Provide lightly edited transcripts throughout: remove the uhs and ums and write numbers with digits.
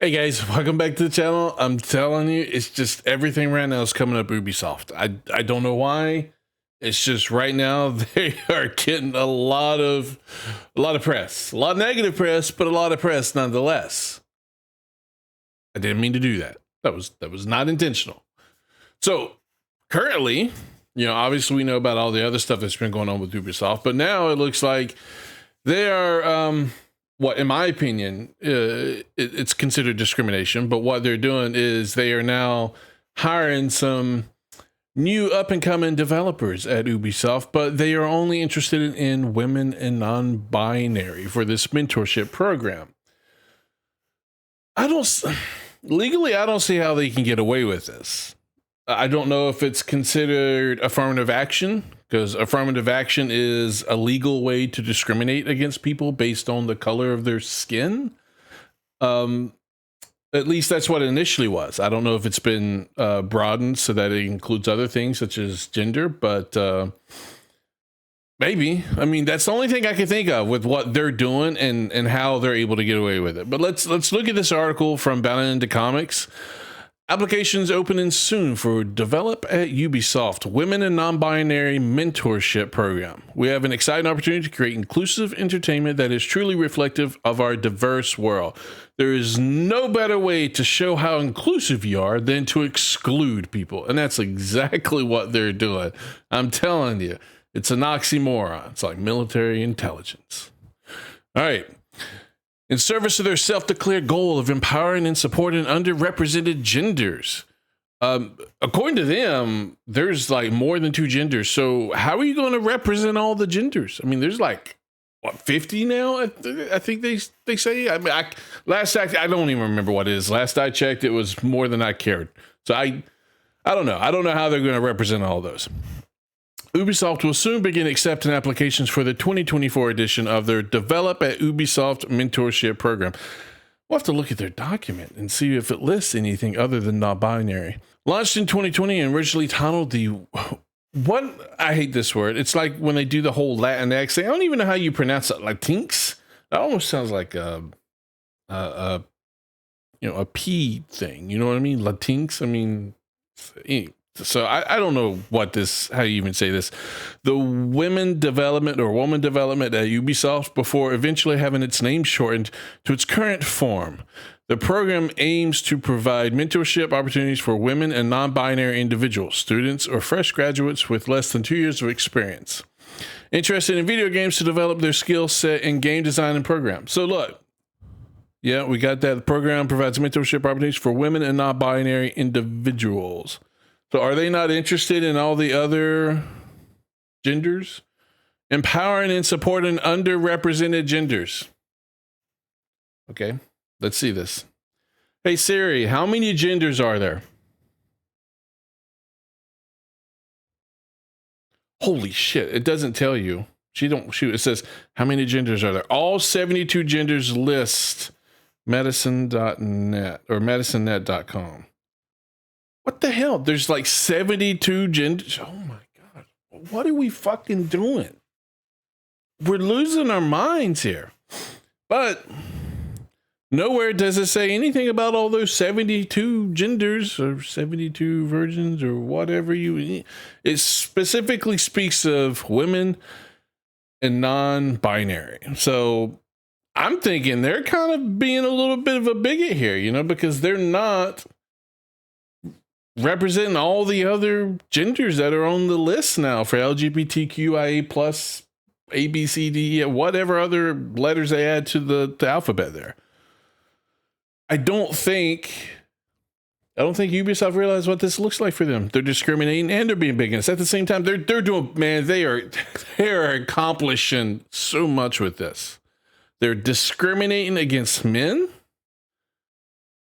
Hey guys, welcome back to the channel. I'm telling you, it's just everything right now is coming up Ubisoft. I don't know why. It's just right now they are getting a lot of press, a lot of negative press, but a lot of press nonetheless. I didn't mean to do that. That was not intentional. So currently, obviously we know about all the other stuff that's been going on with Ubisoft, but now it looks like they are what, in my opinion, it's considered discrimination, but what they're doing is they are now hiring some new up-and-coming developers at Ubisoft, but they are only interested in women and non-binary for this mentorship program. Legally, I don't see how they can get away with this. I don't know if it's considered affirmative action, because affirmative action is a legal way to discriminate against people based on the color of their skin. At least that's what it initially was. I don't know if it's been broadened so that it includes other things such as gender, but maybe. I mean, that's the only thing I can think of with what they're doing and how they're able to get away with it. But let's look at this article from Bound Into Comics. Applications opening soon for Develop at Ubisoft Women and Non-Binary Mentorship Program. We have an exciting opportunity to create inclusive entertainment that is truly reflective of our diverse world. There is no better way to show how inclusive you are than to exclude people. And that's exactly what they're doing. I'm telling you, it's an oxymoron. It's like military intelligence. All right. In service of their self-declared goal of empowering and supporting underrepresented genders. According to them, there's like more than 2 genders. So how are you going to represent all the genders? I mean, there's like, what, 50 now? I think they say. I mean, last I don't even remember what it is. Last I checked, it was more than I cared. So I don't know. I don't know how they're going to represent all those. Ubisoft will soon begin accepting applications for the 2024 edition of their Develop at Ubisoft Mentorship Program. We'll have to look at their document and see if it lists anything other than non-binary. Launched in 2020 and originally titled the... What? I hate this word. It's like when they do the whole Latin accent. I don't even know how you pronounce it. Latinx? That almost sounds like a P thing. You know what I mean? Latinx? I mean... So I don't know how you even say this. The women development at Ubisoft before eventually having its name shortened to its current form. The program aims to provide mentorship opportunities for women and non-binary individuals, students, or fresh graduates with less than 2 years of experience interested in video games to develop their skill set in game design and program. So look, yeah, we got that. The program provides mentorship opportunities for women and non-binary individuals. So are they not interested in all the other genders? Empowering and supporting underrepresented genders. Okay, let's see this. Hey Siri, how many genders are there? Holy shit, it doesn't tell you. It says, how many genders are there? All 72 genders list medicine.net or medicinenet.com. What the hell? There's like 72 genders. Oh my God. What are we fucking doing? We're losing our minds here. But nowhere does it say anything about all those 72 genders or 72 virgins or whatever it specifically speaks of women and non-binary. So I'm thinking they're kind of being a little bit of a bigot here, because they're not representing all the other genders that are on the list now for LGBTQIA plus ABCD, whatever other letters they add to the alphabet there. I don't think Ubisoft realized what this looks like for them. They're discriminating and they're being bigots. At the same time, they're doing, man, they are accomplishing so much with this. They're discriminating against men.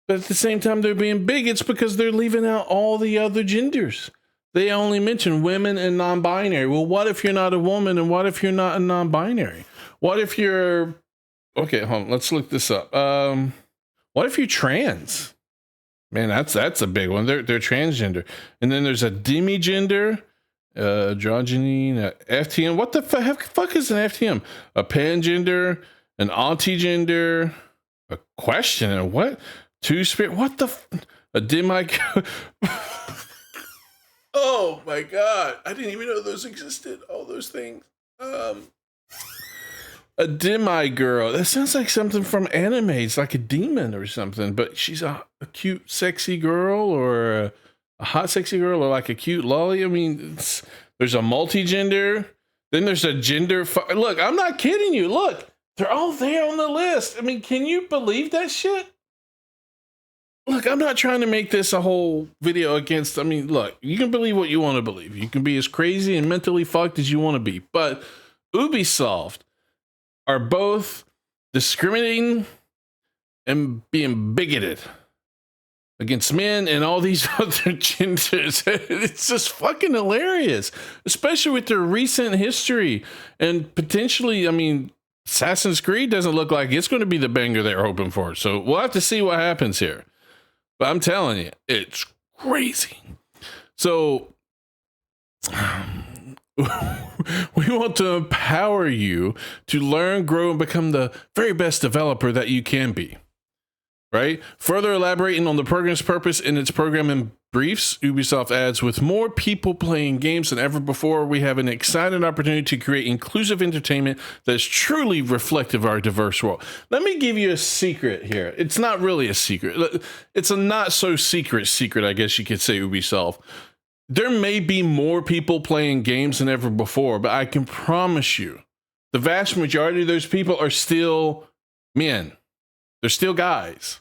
But at the same time, they're being bigots because they're leaving out all the other genders. They only mention women and non-binary. Well, what if you're not a woman and what if you're not a non-binary? What if you're... Okay, hold on. Let's look this up. What if you're trans? Man, that's a big one. They're transgender. And then there's a demigender, androgyny, FTM. What the fuck is an FTM? A pangender, an anti-gender, a question, and what? Two spirit. What the? A demi. Oh my god! I didn't even know those existed. All those things. A demi-girl. That sounds like something from anime. It's like a demon or something, but she's a cute, sexy girl, or a hot, sexy girl, or like a cute lolly. I mean, there's a multi-gender. Then there's a gender. Look, I'm not kidding you. Look, they're all there on the list. I mean, can you believe that shit? Look, I'm not trying to make this a whole video against. I mean, look, you can believe what you want to believe. You can be as crazy and mentally fucked as you want to be, but Ubisoft are both discriminating and being bigoted against men and all these other genders. It's just fucking hilarious, especially with their recent history and potentially, I mean, Assassin's Creed doesn't look like it's going to be the banger they're hoping for. So we'll have to see what happens here. But I'm telling you, it's crazy. So we want to empower you to learn, grow, and become the very best developer that you can be. Right? Further elaborating on the program's purpose in its program in briefs, Ubisoft adds, with more people playing games than ever before, we have an exciting opportunity to create inclusive entertainment that is truly reflective of our diverse world. Let me give you a secret here. It's not really a secret. It's a not so secret, I guess you could say, Ubisoft. There may be more people playing games than ever before, but I can promise you, the vast majority of those people are still men. They're still guys.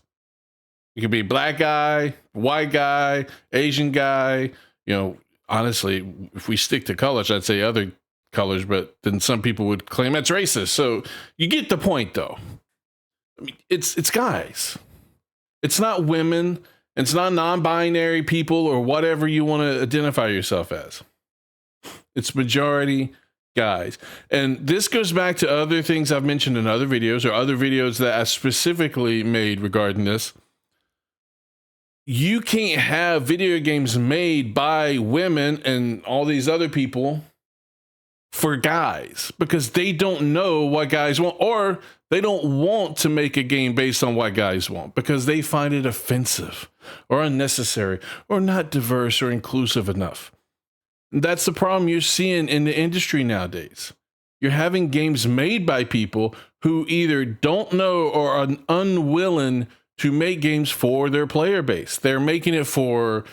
It could be black guy, white guy, Asian guy. You know, honestly, if we stick to colors, I'd say other colors, but then some people would claim that's racist. So you get the point, though. I mean, it's guys. It's not women. It's not non-binary people or whatever you want to identify yourself as. It's majority guys. And this goes back to other things I've mentioned in other videos, or other videos that I specifically made regarding this. You can't have video games made by women and all these other people for guys, because they don't know what guys want, or they don't want to make a game based on what guys want because they find it offensive or unnecessary or not diverse or inclusive enough. That's the problem you're seeing in the industry nowadays. You're having games made by people who either don't know or are unwilling to make games for their player base. They're making it for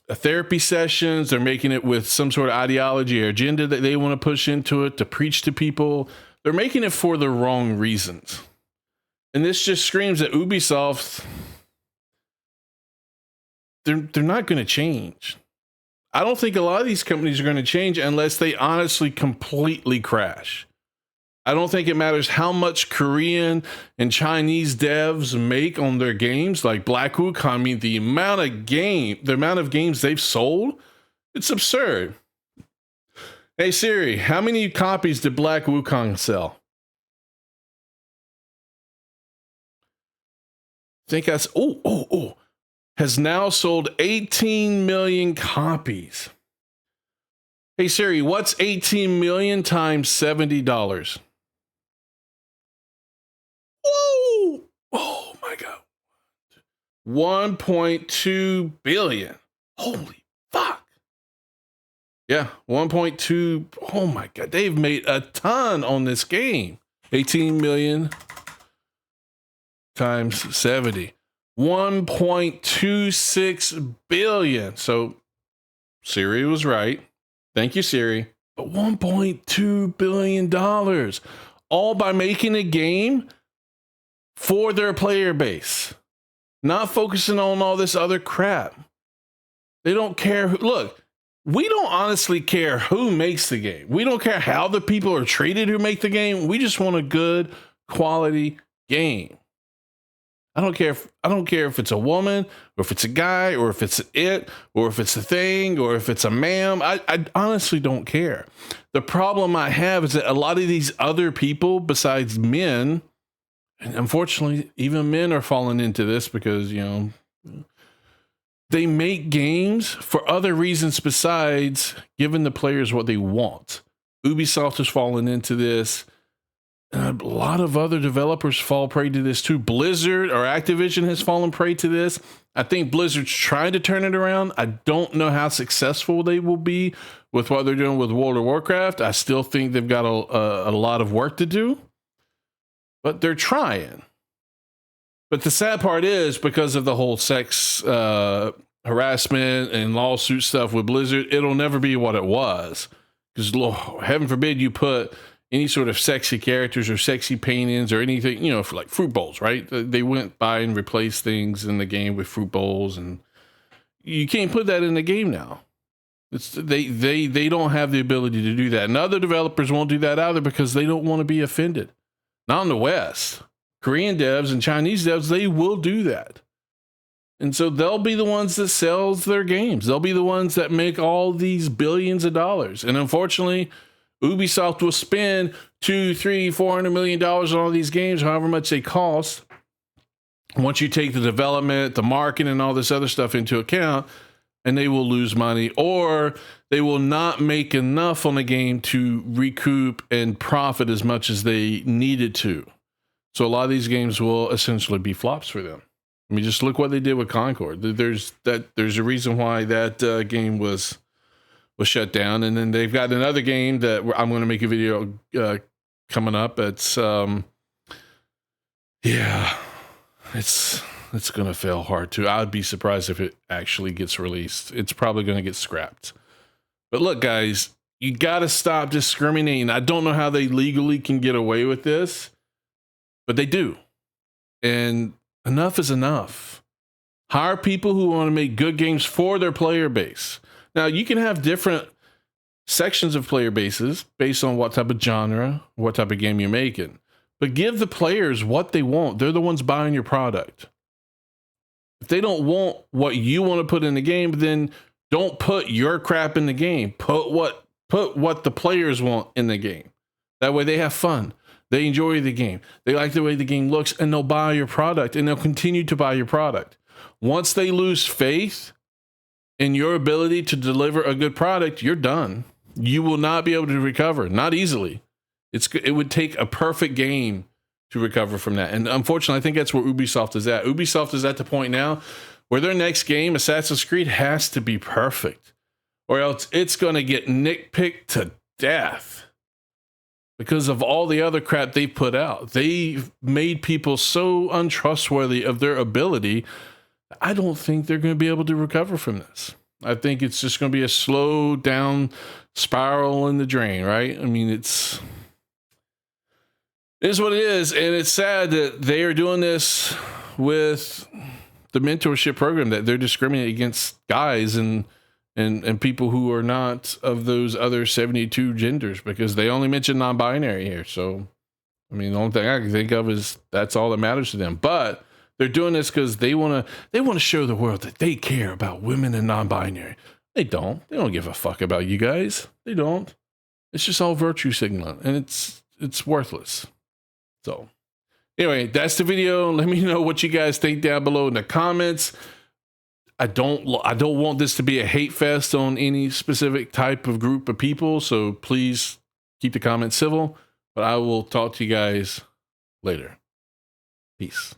therapy sessions. They're making it with some sort of ideology or agenda that they want to push into it to preach to people. They're making it for the wrong reasons. And this just screams that Ubisoft, they're not going to change. I don't think a lot of these companies are going to change unless they honestly completely crash. I don't think it matters how much Korean and Chinese devs make on their games, like Black Wukong. I mean, the amount of games they've sold, it's absurd. Hey Siri, how many copies did Black Wukong sell? Has now sold 18 million copies. Hey Siri, what's 18 million times $70? Whoa! Oh my God. 1.2 billion. Holy fuck. Yeah, 1.2. Oh my God. They've made a ton on this game. 18 million times 70. 1.26 billion. So Siri was right. Thank you, Siri. But $1.2 billion, all by making a game for their player base, not focusing on all this other crap. They don't care. Look, we don't honestly care who makes the game. We don't care how the people are treated who make the game. We just want a good quality game. I don't care if it's a woman, or if it's a guy, or if it's it, or if it's a thing, or if it's a ma'am. I honestly don't care. The problem I have is that a lot of these other people besides men, and unfortunately even men are falling into this because, you know, they make games for other reasons besides giving the players what they want. Ubisoft has fallen into this. And a lot of other developers fall prey to this too. Blizzard or Activision has fallen prey to this. I think Blizzard's trying to turn it around. I don't know how successful they will be with what they're doing with World of Warcraft. I still think they've got a lot of work to do, but they're trying. But the sad part is, because of the whole sex harassment and lawsuit stuff with Blizzard, it'll never be what it was. Because heaven forbid you put any sort of sexy characters or sexy paintings or anything, you know, for like fruit bowls, right? They went by and replaced things in the game with fruit bowls, and you can't put that in the game now. They don't have the ability to do that. And other developers won't do that either because they don't want to be offended. Not in the West. Korean devs and Chinese devs, they will do that. And so they'll be the ones that sells their games. They'll be the ones that make all these billions of dollars. And unfortunately, Ubisoft will spend $200, $300, $400 million on all these games, however much they cost. Once you take the development, the marketing, and all this other stuff into account, and they will lose money, or they will not make enough on the game to recoup and profit as much as they needed to. So a lot of these games will essentially be flops for them. I mean, just look what they did with Concord. There's a reason why that game was shut down, and then they've got another game that I'm going to make a video coming up. It's yeah, it's going to fail hard too. I'd be surprised if it actually gets released. It's probably going to get scrapped. But look, guys, you got to stop discriminating. I don't know how they legally can get away with this, but they do. And enough is enough. Hire people who want to make good games for their player base. Now, you can have different sections of player bases based on what type of genre, what type of game you're making. But give the players what they want. They're the ones buying your product. If they don't want what you want to put in the game, then don't put your crap in the game. Put what the players want in the game. That way they have fun. They enjoy the game. They like the way the game looks, and they'll buy your product, and they'll continue to buy your product. Once they lose faith in your ability to deliver a good product, you're done. You will not be able to recover, not easily. It would take a perfect game to recover from that. And unfortunately, I think that's where Ubisoft is at. Ubisoft is at the point now where their next game, Assassin's Creed, has to be perfect, or else it's going to get nitpicked to death because of all the other crap they put out. They've made people so untrustworthy of their ability. I don't think they're going to be able to recover from this. I think it's just going to be a slow down spiral in the drain, right? I mean, it is what it is. And it's sad that they are doing this with the mentorship program, that they're discriminating against guys and people who are not of those other 72 genders, because they only mention non-binary here. So, I mean, the only thing I can think of is that's all that matters to them. But they're doing this because they want to show the world that they care about women and non-binary. They don't. They don't give a fuck about you guys. They don't. It's just all virtue signaling, and it's worthless. So anyway, that's the video. Let me know what you guys think down below in the comments. I don't want this to be a hate fest on any specific type of group of people, so please keep the comments civil. But I will talk to you guys later. Peace.